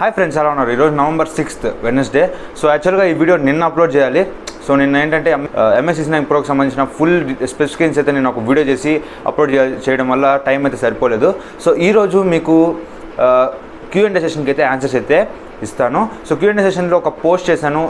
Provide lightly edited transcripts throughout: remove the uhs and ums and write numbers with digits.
Hi friends, ఎలా ఉన్నారు? ఈరోజు November 6th వెడ్నెస్డే. సో యాక్చువల్గా ఈ వీడియో నిన్న అప్లోడ్ చేయాలి. సో నిన్న ఏంటంటే MS69 Proకి సంబంధించిన ఫుల్ స్పెసిఫికేషన్స్ అయితే నేను ఒక వీడియో చేసి అప్లోడ్ చేయడం వల్ల టైం అయితే సరిపోలేదు. సో ఈరోజు మీకు Q&A సెషన్కి అయితే ఆన్సర్స్ అయితే ఇస్తాను. సో Q&A సెషన్లో ఒక పోస్ట్ చేశాను,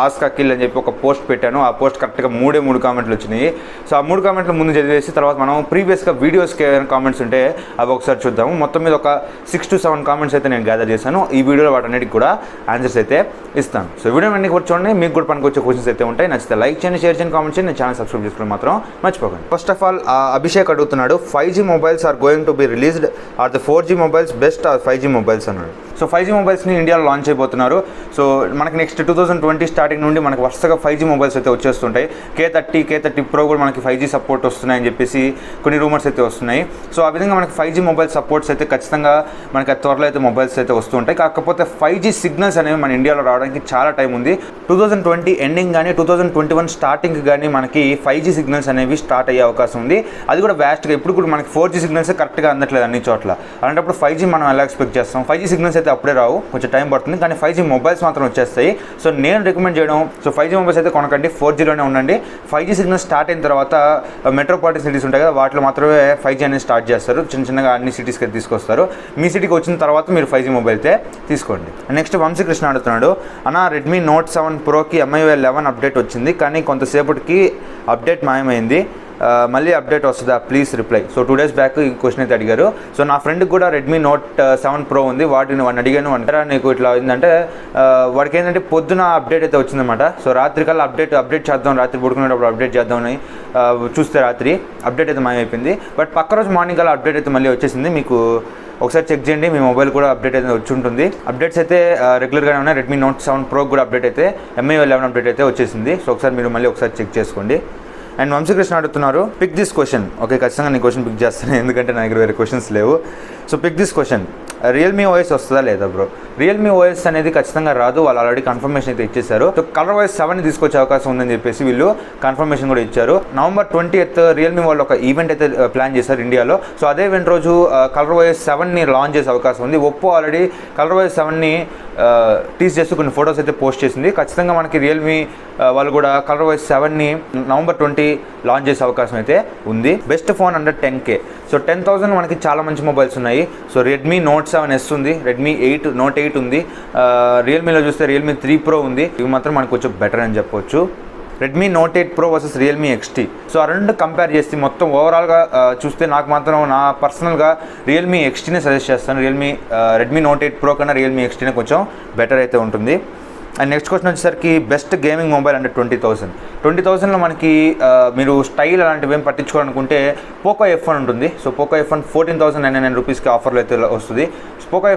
ఆస్క్ అఖిల్ అని చెప్పి ఒక పోస్ట్ పెట్టాను. ఆ పోస్ట్ కరెక్ట్గా మూడు కామెంట్లు వచ్చినాయి. సో ఆ 3 కామెంట్లు ముందు చదివేసి తర్వాత మనం ప్రీవియస్గా వీడియోస్కి ఏమైనా కామెంట్స్ ఉంటే అవి ఒకసారి చూద్దాము. మొత్తం మీద ఒక 6 to 7 కామెంట్స్ అయితే నేను గ్యాదర్ చేశాను. ఈ వీడియోలో వాటన్నిటికి కూడా ఆన్సర్స్ అయితే ఇస్తాను. సో వీడియో అన్ని కూడా చూడండి, మీకు కూడా పనికి వచ్చే క్వశ్చన్స్ అయితే ఉంటాయి. నచ్చితే లైక్ చేయండి, షేర్ చేయండి, కామెంట్ చేయండి. నేను ఛానల్ సబ్స్క్రైబ్ చేసుకోవడం మాత్రం మర్చిపోకండి. ఫస్ట్ ఆఫ్ ఆల్ అభిషేక్ అడుగుతున్నాడు, 5G mobiles are going to be released, are the 4G mobiles best are 5G mobiles అన్నాడు. సో 5G మొబైల్స్ని ఇండియాలో లాంచ్ అయిపోతున్నారు. సో మనకి నెక్స్ట్ 2020 స్టార్టింగ్ నుండి మనకు వరుసగా 5G మొబైల్స్ అయితే వచ్చేస్తుంటాయి. K30 Pro కూడా మనకి 5G సపోర్ట్ వస్తున్నాయని చెప్పేసి కొన్ని రూమర్స్ అయితే వస్తున్నాయి. సో ఆ విధంగా మనకి 5G మొబైల్ సపోర్ట్స్ అయితే ఖచ్చితంగా మనకి త్వరలో అయితే మొబైల్స్ అయితే వస్తుంటాయి. కాకపోతే 5G సిగ్నల్స్ అనేవి మన ఇండియాలో రావడానికి చాలా టైం ఉంది. 2020 ఎండింగ్ కానీ 2021 స్టార్టింగ్ కానీ మనకి 5G సిగ్నల్స్ అనేవి స్టార్ట్ అయ్యే అవకాశం ఉంది. అది కూడా వ్యాస్ట్గా. ఇప్పుడు కూడా మనకి 4G సిగ్నల్స్ కరెక్ట్గా అందట్లేదు అన్ని చోట్ల. అలాంటప్పుడు 5G మనం ఎలా ఎక్స్పెక్ట్ చేస్తాం? 5G సిగ్నల్స్ అయితే అప్పుడే రావు, కొంచెం టైం పడుతుంది. కానీ 5G మొబైల్స్ మాత్రం వచ్చేస్తాయి. సో నేను రికమెండ్ చేయడం, సో 5G మొబైల్స్ అయితే కొనకండి, 4Gలోనే ఉండండి. 5G సిగ్నల్ స్టార్ట్ అయిన తర్వాత మెట్రోపాలిటన్ సిటీస్ ఉంటాయి కదా, వాటిలో మాత్రమే 5G అనేది స్టార్ట్ చేస్తారు. చిన్నగా అన్ని సిటీస్కి అయితే తీసుకొస్తారు. మీ సిటీకి వచ్చిన తర్వాత మీరు 5G మొబైల్ అయితే తీసుకోండి. నెక్స్ట్ వంశీకృష్ణ అడుగుతున్నాడు, అన్న Redmi Note 7 Proకి MIUI 11 అప్డేట్ వచ్చింది, కానీ కొంతసేపటికి అప్డేట్ మాయమైంది, మళ్ళీ అప్డేట్ వస్తుందా please reply. So 2 days back ఈ క్వశ్చన్ అయితే అడిగారు. సో నా ఫ్రెండ్కి కూడా Redmi Note 7 Pro ఉంది, వాటిని అడిగాను, అంటారా నీకు ఇట్లా అయిందంటే వాడికి ఏంటంటే పొద్దున అప్డేట్ అయితే వచ్చిందన్నమాట. సో రాత్రికల్లా అప్డేట్ చేద్దాం, రాత్రి పడుకునేటప్పుడు అప్డేట్ చేద్దామని చూస్తే రాత్రి అప్డేట్ అయితే మాయమైపోయింది. బట్ పక్క రోజు మార్నింగ్ అలా అప్డేట్ అయితే మళ్ళీ వచ్చేసింది. మీకు ఒకసారి చెక్ చేయండి, మీ మొబైల్ కూడా అప్డేట్ అయితే వచ్చి ఉంటుంది. అప్డేట్స్ అయితే రెగ్యులర్గానే ఉన్నాయి. Redmi Note 7 Pro కూడా అప్డేట్ అయితే MIUI 11 అప్డేట్ అయితే వచ్చేసింది. సో ఒకసారి మీరు మళ్ళీ ఒకసారి చెక్ చేసుకోండి. అండ్ వంశీకృష్ణ అడుగుతున్నారు, పిక్ దిస్ క్వశ్చన్. ఓకే, ఖచ్చితంగా నీ క్వశ్చన్ పిక్ చేస్తాను, ఎందుకంటే నా దగ్గర వేరే క్వశ్చన్స్ లేవు. So pick this question, Realme OS వస్తుందా లేదా బ్రో? Realme OS అనేది ఖచ్చితంగా రాదు, వాళ్ళు ఆల్రెడీ కన్ఫర్మేషన్ అయితే ఇచ్చేశారు. సో ColorOS 7 తీసుకొచ్చే అవకాశం ఉందని చెప్పేసి వీళ్ళు కన్ఫర్మేషన్ కూడా ఇచ్చారు. November 20th Realme వాళ్ళు ఒక ఈవెంట్ అయితే ప్లాన్ చేశారు ఇండియాలో. సో అదే ఈవెంట్ రోజు ColorOS 7ని లాంచ్ చేసే అవకాశం ఉంది. Oppo ఆల్రెడీ ColorOS 7ని టీజ్ చేస్తూ కొన్ని ఫొటోస్ అయితే పోస్ట్ చేసింది. ఖచ్చితంగా మనకి Realme వాళ్ళు కూడా ColorOS 7ని November 20 లాంచ్ చేసే అవకాశం అయితే ఉంది. Best phone under 10K. So 10,000 మనకి చాలా మంచి మొబైల్స్ ఉన్నాయి. సో Redmi Note 7S ఉంది, Redmi Note 8 ఉంది, రియల్మీలో చూస్తే Realme 3 Pro ఉంది. ఇవి మాత్రం మనకు కొంచెం బెటర్ అని చెప్పొచ్చు. Redmi Note 8 Pro versus Realme XT. So ఆ రెండు కంపేర్ చేస్తే మొత్తం ఓవరాల్గా చూస్తే నాకు మాత్రం నా పర్సనల్గా Realme XTనే సజెస్ట్ చేస్తాను. Redmi Note 8 Pro కన్నా Realme XTనే కొంచెం బెటర్ అయితే ఉంటుంది. అండ్ నెక్స్ట్ క్వశ్చన్ వచ్చేసరికి బెస్ట్ గేమింగ్ మొబైల్ అంటే 20,000లో మనకి మీరు స్టైల్ అలాంటివి ఏం పట్టించుకోవాలనుకుంటే Poco F1 ఉంటుంది. సో Poco F1 14,999 రూపీస్కి ఆఫర్లో అయితే వస్తుంది. Poco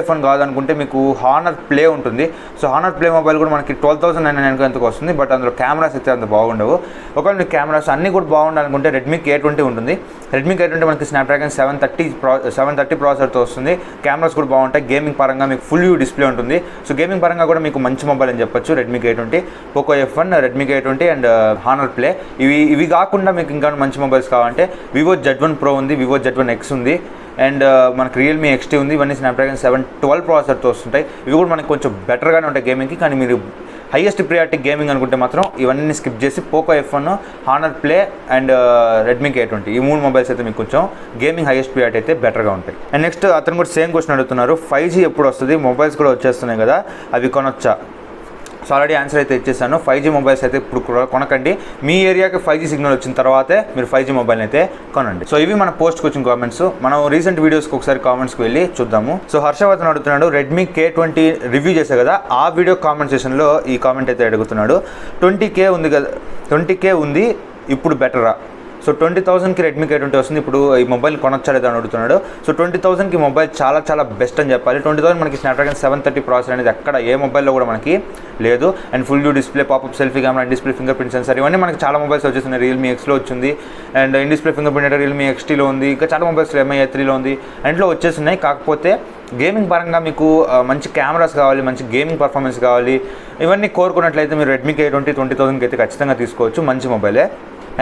F1 కాదు అనుకుంటే మీకు Honor Play ఉంటుంది. సో Honor Play మొబైల్ కూడా మనకి 12,999 ఎంతకు వస్తుంది. బట్ అందులో కెమెరాస్ అయితే అంత బాగుండవు. ఒకవేళ మీకు కెమెరాస్ అన్నీ కూడా బాగుండాలనుకుంటే Redmi K20 ఉంటుంది. Redmi K20 మనకి Snapdragon 730 ప్రాసెసర్తో వస్తుంది. కెమెరాస్ కూడా బాగుంటాయి. గేమింగ్ పరంగా మీకు ఫుల్ వ్యూ డిస్ప్లే ఉంటుంది. సో గేమింగ్ పరంగా కూడా మీకు మంచి మొబైల్ అని చెప్పొచ్చు Redmi K20, Poco F1, Redmi K20 and Honor Play. ఇవి కాకుండా మీకు ఇంకా మంచి మొబైల్స్ కావాలంటే Vivo Z1 Pro ఉంది, Vivo Z1 X ఉంది, అండ్ మనకి Realme XT ఉంది. ఇవన్నీ Snapdragon 712 ప్రాసెసర్తో వస్తుంటాయి. ఇవి కూడా మనకి కొంచెం బెటర్గానే ఉంటాయి గేమింగ్కి. కానీ మీరు హైయెస్ట్ ప్రియారిటీ గేమింగ్ అనుకుంటే మాత్రం ఇవన్నీ స్కిప్ చేసి Poco F1, Honor Play and Redmi K20 ఈ 3 మొబైల్స్ అయితే మీకు కొంచెం గేమింగ్ హైయెస్ట్ ప్రియారిటీ అయితే బెటర్గా ఉంటాయి. అండ్ నెక్స్ట్ అతను కూడా సేమ్ క్వశ్చన్ అడుగుతున్నారు, 5G ఎప్పుడు వస్తుంది? మొబైల్స్ కూడా వచ్చేస్తున్నాయి కదా, అవి కొనొచ్చా? సో ఆల్రెడీ ఆన్సర్ అయితే ఇచ్చేసాను. 5G మొబైల్స్ అయితే ఇప్పుడు కొనకండి. మీ ఏరియాకి 5G సిగ్నల్ వచ్చిన తర్వాతే మీరు 5G మొబైల్ అయితే కొనండి. సో ఇవి మన పోస్ట్కి వచ్చిన కామెంట్స్. మనం రీసెంట్ వీడియోస్కి ఒకసారి కామెంట్స్కి వెళ్ళి చూద్దాము. సో హర్షవర్ధన్ అడుగుతున్నాడు, Redmi K20 రివ్యూ చేశా కదా, ఆ వీడియో కామెంట్ సెషన్లో ఈ కామెంట్ అయితే అడుగుతున్నాడు. 20K ఉంది కదా, 20K ఉంది, ఇప్పుడు బెటరా? సో 20,000కి Redmi K20 వస్తుంది. ఇప్పుడు ఈ మొబైల్ కొనొచ్చా లేదా అని అడుగుతున్నాడు. సో 20,000కి మొబైల్ చాలా బెస్ట్ అని చెప్పాలి. 20,000 మనకి Snapdragon 730 ప్రాసెసర్ అనేది ఎక్కడ ఏ మొబైల్లో కూడా మనకి లేదు. And full view display, popup selfie camera, in display finger print sensor, ఇవన్నీ మనకి చాలా మొబైల్స్ వచ్చేస్తున్నాయి. Realme Xలో వచ్చింది, and in display finger print Realme XTలో ఉంది, ఇంకా చాలా మొబైల్స్ MI 3లో ఉంది, అంట్లో వచ్చేస్తున్నాయి. కాకపోతే గేమింగ్ పరంగా మీకు మంచి కెమెరాస్ కావాలి, మంచి గేమింగ్ పర్ఫార్మెన్స్ కావాలి, ఇవన్నీ కోరుకున్నట్లయితే మీరు Redmi K20 20,000కి అయితే ఖచ్చితంగా తీసుకోవచ్చు, మంచి మొబైలే.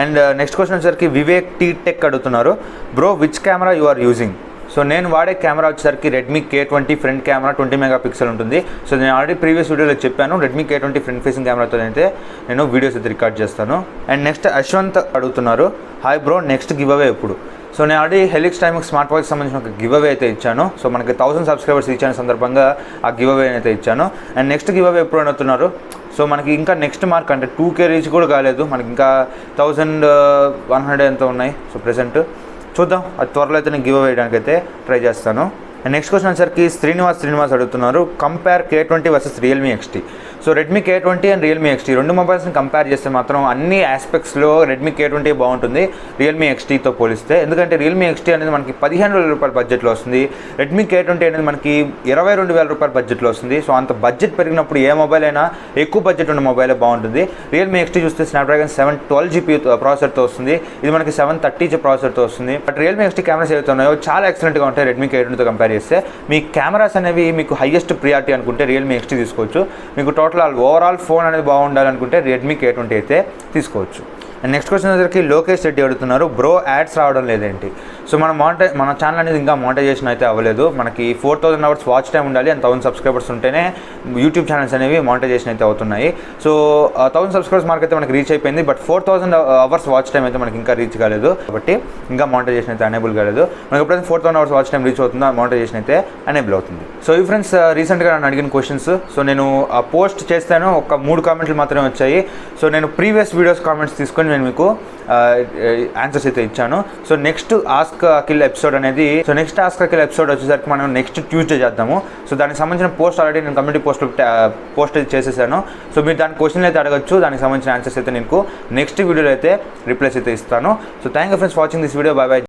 అండ్ నెక్స్ట్ క్వశ్చన్ వచ్చేసరికి వివేక్ టీ టెక్ అడుగుతున్నారు, bro which camera you are using? So so నేను వాడే కెమెరా వచ్చేసరికి Redmi K20 front camera 20 megapixel ఉంటుంది. సో నేను ఆల్రెడీ ప్రీవియస్ వీడియోలో చెప్పాను, రెడ్మీ K20 ఫ్రంట్ ఫేసింగ్ కెమెరాతో అయితే నేను వీడియోస్ అయితే రికార్డ్ చేస్తాను. అండ్ నెక్స్ట్ యశ్వంత్ అడుగుతున్నారు, hi bro next give away ఎప్పుడు? సో నేను ఆల్రెడీ హెలిక్స్ టైమింగ్ స్మార్ట్ వాచ్కి సంబంధించిన ఒక గివ్ అవే అయితే ఇచ్చాను. సో మనకి 1000 సబ్స్క్రైబర్స్ ఇచ్చిన సందర్భంగా ఆ గివ్ అవే అయితే ఇచ్చాను. అండ్ నెక్స్ట్ గివ్ అవే ఎప్పుడు అడుగుతున్నారు? సో మనకి ఇంకా నెక్స్ట్ మార్క్ అంటే 2K రీచ్ కూడా కాలేదు, మనకి ఇంకా 1100 ఎంత ఉన్నాయి. సో ప్రెసెంట్ చూద్దాం, అది త్వరలో అయితే నేను గివ్ అవే వేయడానికి అయితే ట్రై చేస్తాను. అండ్ నెక్స్ట్ క్వశ్చన్ వచ్చేసరికి శ్రీనివాస్ అడుగుతున్నారు, compare K20 versus Realme XT. So Redmi K20 and Realme XT రెండు మొబైల్స్ని కంపేర్ చేస్తే మాత్రం అన్ని ఆస్పెక్ట్స్లో రెడ్మీ K20 బాగుంటుంది రియల్మీ XTతో పోలిస్తే. ఎందుకంటే రియల్మీ XT అనేది మనకి 15,000 రూపాయల బడ్జెట్లో వస్తుంది, రెడ్మీ K20 అనేది మనకి 22,000 రూపాయల బడ్జెట్లో వస్తుంది. సో అంత బడ్జెట్ పెరిగినప్పుడు ఏ మొబైల్ అయినా ఎక్కువ బడ్జెట్ ఉన్న మొబైలే బాగుంటుంది. రియల్మీ XT చూస్తే స్నాప్డ్రాగన్ 712GB ప్రాసెసర్తో వస్తుంది, ఇది మనకి 730 ప్రాసెసర్తో వస్తుంది. బట్ రియల్మీ XT కెమెరాస్ ఏవైతే ఉన్నాయో చాలా ఎక్సలెంట్గా ఉంటాయి రెడ్మీ K20తో కంపేర్ చేస్తే. మీ కెమెరాస్ అనేవి మీకు హైయెస్ట్ ప్రియారిటీ అనుకుంటే రియల్మీ XT తీసుకోవచ్చు, మీకు టోటల్ ఓవరాల్ ఫోన్ అనేది బాగుండాలనుకుంటే రెడ్మీ K20 అయితే తీసుకోవచ్చు. అండ్ నెక్స్ట్ క్వశ్చన్ వచ్చరికి లోకేష్ రెడ్డి అడుగుతున్నారు, బ్రో యాడ్స్ రావడం లేదేంటి? సో మన ఛానల్ అనేది ఇంకా మోనిటైజేషన్ అయితే అవ్వలేదు. మనకి 4000 అవర్స్ వాచ్ టైం ఉండాలి అండ్ 1000 సబ్స్క్రైబర్స్ ఉంటేనే యూట్యూబ్ ఛానల్స్ అనేవి మోనిటైజేషన్ అయితే అవుతున్నాయి. సో 1000 సబ్స్క్రైబర్స్ మార్క్ అయితే మనకి రీచ్ అయిపోయింది, బట్ 4000 అవర్స్ వాచ్ టైం అయితే మనకి ఇంకా రీచ్ కాలేదు, కాబట్టి ఇంకా మోనిటైజేషన్ అయితే అనేబుల్ కాలేదు. మనకి ఎప్పుడైతే 4000 అవర్స్ వాచ్ టైం రీచ్ అవుతుందో మోనిటైజేషన్ అయితే అనేబుల్ అవుతుంది. సో ఈ ఫ్రెండ్స్ రీసెంట్గా నన్ను అడిగిన క్వశ్చన్స్. సో నేను పోస్ట్ చేస్తాను, ఒక 3 కామెంట్లు మాత్రమే వచ్చాయి. సో నేను ప్రీవియస్ వీడియోస్ కామెంట్స్ తీసుకొని నేను మీకు ఆన్సర్స్ అయితే ఇచ్చాను. So next ask Akhil episode వచ్చేసరికి మనం నెక్స్ట్ ట్యూస్డే చేద్దాము. సో దానికి సంబంధించిన పోస్ట్ ఆల్రెడీ నేను కమ్యూనిటీ పోస్ట్ అయితే చేసేసాను. సో మీరు దాని క్వశ్చన్లు అయితే అడగచ్చు, దానికి సంబంధించిన ఆన్సర్స్ అయితే నేను నెక్స్ట్ వీడియోలో అయితే రిప్లైస్ అయితే ఇస్తాను. So thank you friends watching this video. Bye bye.